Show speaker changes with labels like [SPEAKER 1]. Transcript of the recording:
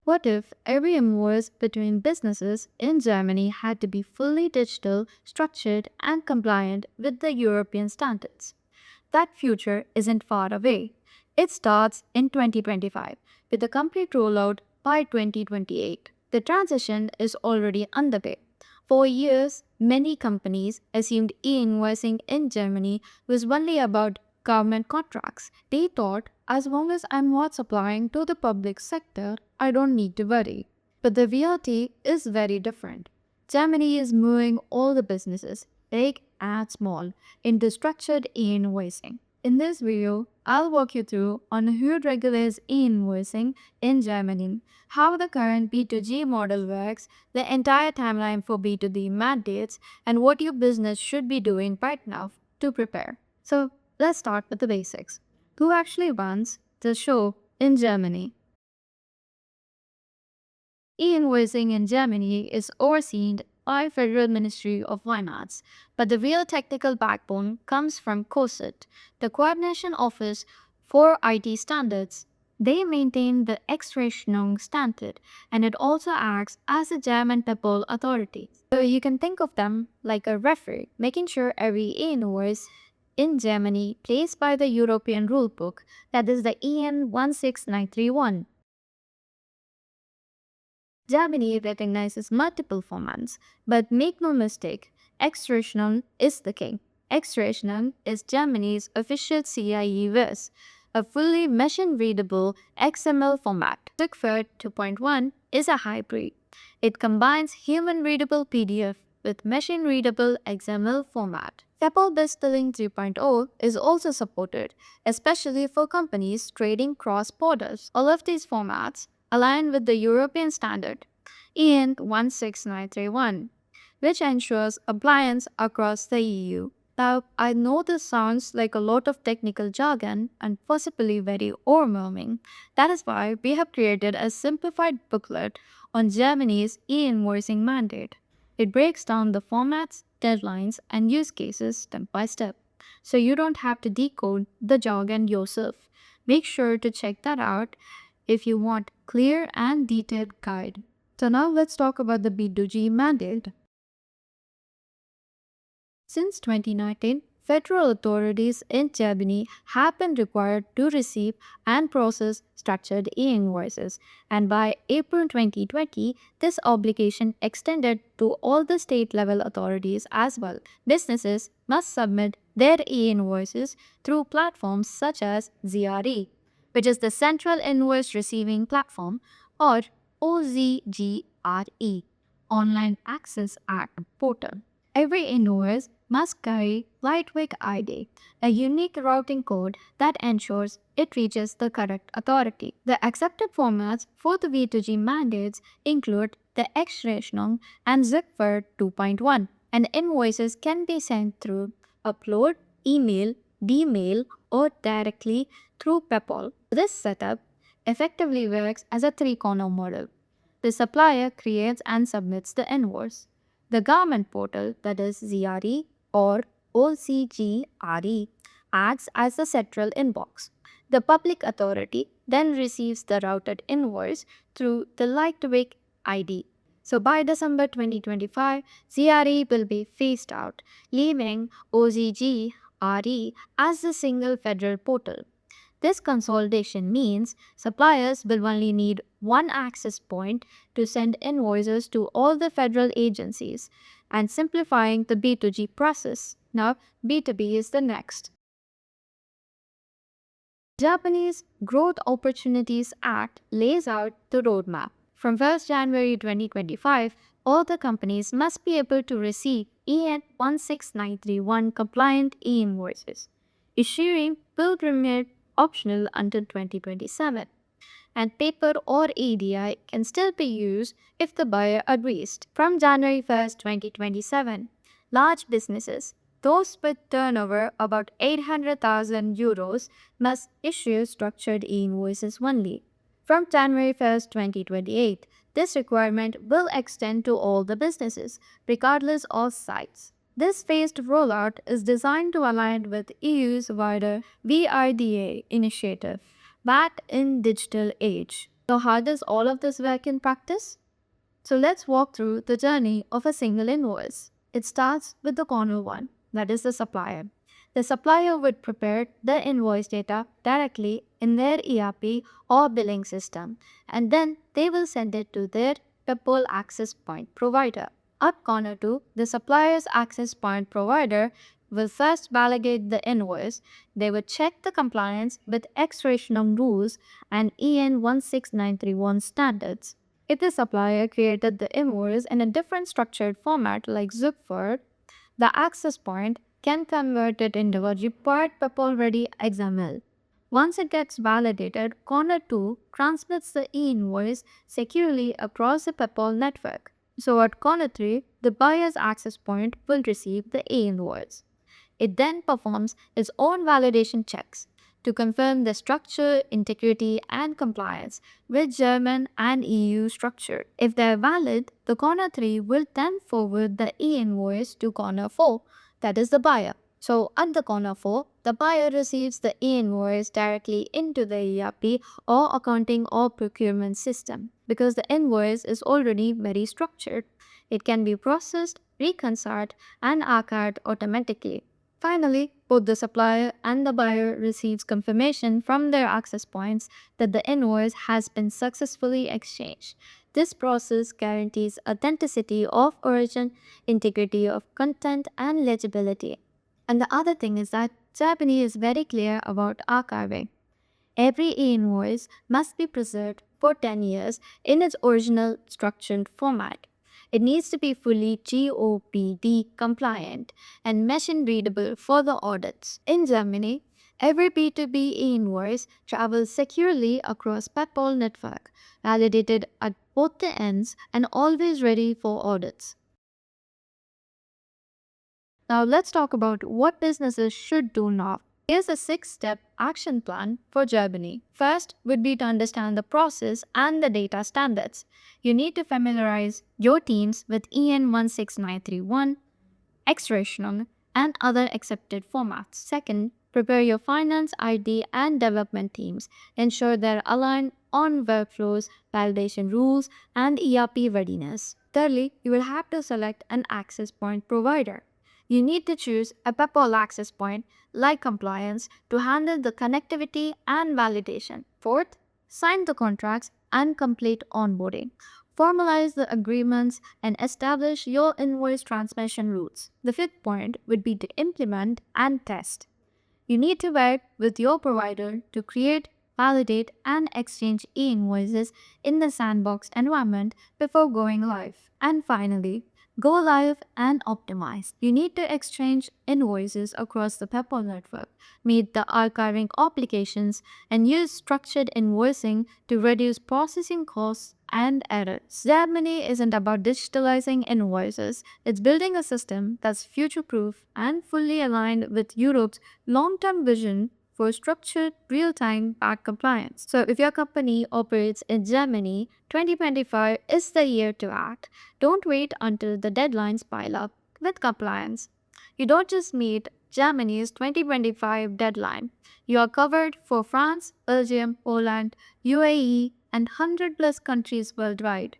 [SPEAKER 1] What if every invoice between businesses in Germany had to be fully digital, structured, and compliant with the European standards? That future isn't far away. It starts in 2025 with a complete rollout by 2028. The transition is already underway. For years, many companies assumed e-invoicing in Germany was only about government contracts. They thought, as long as I'm not supplying to the public sector, I don't need to worry. But the reality is very different. Germany is moving all the businesses, big and small, into structured e-invoicing. In this video, I'll walk you through on who regulates e-invoicing in Germany, how the current B2G model works, the entire timeline for B2B mandates, and what your business should be doing right now to prepare. So let's start with the basics. Who actually runs the show in Germany? E-invoicing in Germany is overseen by Federal Ministry of Finance, but the real technical backbone comes from COSIT, the Coordination Office for IT Standards. They maintain the XRechnung standard, and it also acts as a German Peppol authority. So you can think of them like a referee, making sure every e-invoice in Germany plays by the European rulebook, that is the EN 16931. Germany recognizes multiple formats, but make no mistake, XRechnung is the king. XRechnung is Germany's official CIE-Verse, a fully machine-readable XML format. Zugfert 2.1 is a hybrid. It combines human-readable PDF with machine-readable XML format. Peppol Billing 3.0 is also supported, especially for companies trading cross borders. All of these formats align with the European standard EN 16931, which ensures compliance across the EU. Now, I know this sounds like a lot of technical jargon and possibly very overwhelming. That is why we have created a simplified booklet on Germany's e-invoicing mandate. It breaks down the formats, deadlines, and use cases step by step, so you don't have to decode the jargon yourself. Make sure to check that out if you want clear and detailed guide. So now let's talk about the B2G mandate. Since 2019, federal authorities in Germany have been required to receive and process structured e-invoices, and by April 2020, this obligation extended to all the state-level authorities as well. Businesses must submit their e-invoices through platforms such as XRe, which is the Central Invoice Receiving Platform, or OZGRE, Online Access Act Portal. Every invoice must carry lightweight ID, a unique routing code that ensures it reaches the correct authority. The accepted formats for the B2G mandates include the XRechnung and Zugfert 2.1, and invoices can be sent through upload, email, Dmail, or directly through Peppol. This setup effectively works as a three-corner model. The supplier creates and submits the invoice. The government portal, that is XRe or OZGRE, acts as the central inbox. The public authority then receives the routed invoice through the lightweight ID. So by December 2025, XRe will be phased out, leaving OZGRE as the single federal portal. This consolidation means suppliers will only need one access point to send invoices to all the federal agencies, and simplifying the B2G process. Now, B2B is the next. Japanese Growth Opportunities Act lays out the roadmap. From 1st January 2025, all the companies must be able to receive EN 16931 compliant e-invoices. Issuing will remain optional until 2027, and paper or EDI can still be used if the buyer agrees. From January 1st, 2027, large businesses, those with turnover about 800,000 euros, must issue structured e-invoices only. From January 1st, 2028, this requirement will extend to all the businesses, regardless of size. This phased rollout is designed to align with EU's wider VIDA initiative, VAT in Digital Age. So how does all of this work in practice? So let's walk through the journey of a single invoice. It starts with the corner one, that is the supplier. The supplier would prepare the invoice data directly in their ERP or billing system, and then they will send it to their Peppol access point provider. At corner 2, the supplier's access point provider will first validate the invoice. They will check the compliance with XRechnung rules and EN 16931 standards. If the supplier created the invoice in a different structured format like zip file, the access point can convert it into a required Peppol-ready XML. Once it gets validated, Corner 2 transmits the e-invoice securely across the Peppol network. So at Corner 3, the buyer's access point will receive the e-invoice. It then performs its own validation checks to confirm the structure, integrity, and compliance with German and EU structure. If they are valid, the corner 3 will then forward the e-invoice to corner 4, that is the buyer. So at the corner 4, the buyer receives the e-invoice directly into the ERP or accounting or procurement system because the invoice is already very structured. It can be processed, reconciled, and archived automatically. Finally, both the supplier and the buyer receives confirmation from their access points that the invoice has been successfully exchanged. This process guarantees authenticity of origin, integrity of content, and legibility. And the other thing is that Germany is very clear about archiving. Every e-invoice must be preserved for 10 years in its original structured format. It needs to be fully GOPD compliant and machine readable for the audits. In Germany, every B2B e-invoice travels securely across Peppol network, validated at both the ends and always ready for audits. Now let's talk about what businesses should do now. Here's a 6-step action plan for Germany. First would be to understand the process and the data standards. You need to familiarize your teams with EN 16931, XRechnung, and other accepted formats. Second, prepare your finance, ID, and development teams. Ensure they're aligned on workflows, validation rules, and ERP readiness. Thirdly, you will have to select an access point provider. You need to choose a Peppol access point like Complyance to handle the connectivity and validation. Fourth, sign the contracts and complete onboarding. Formalize the agreements and establish your invoice transmission routes. The fifth point would be to implement and test. You need to work with your provider to create, validate, and exchange e-invoices in the sandbox environment before going live. And finally, go live and optimize. You need to exchange invoices across the Peppol network, meet the archiving obligations, and use structured invoicing to reduce processing costs and errors. Germany isn't about digitalizing invoices, it's building a system that's future-proof and fully aligned with Europe's long-term vision for structured, real-time back compliance. So if your company operates in Germany, 2025 is the year to act. Don't wait until the deadlines pile up. With compliance, you don't just meet Germany's 2025 deadline. You are covered for France, Belgium, Poland, UAE, and 100 plus countries worldwide.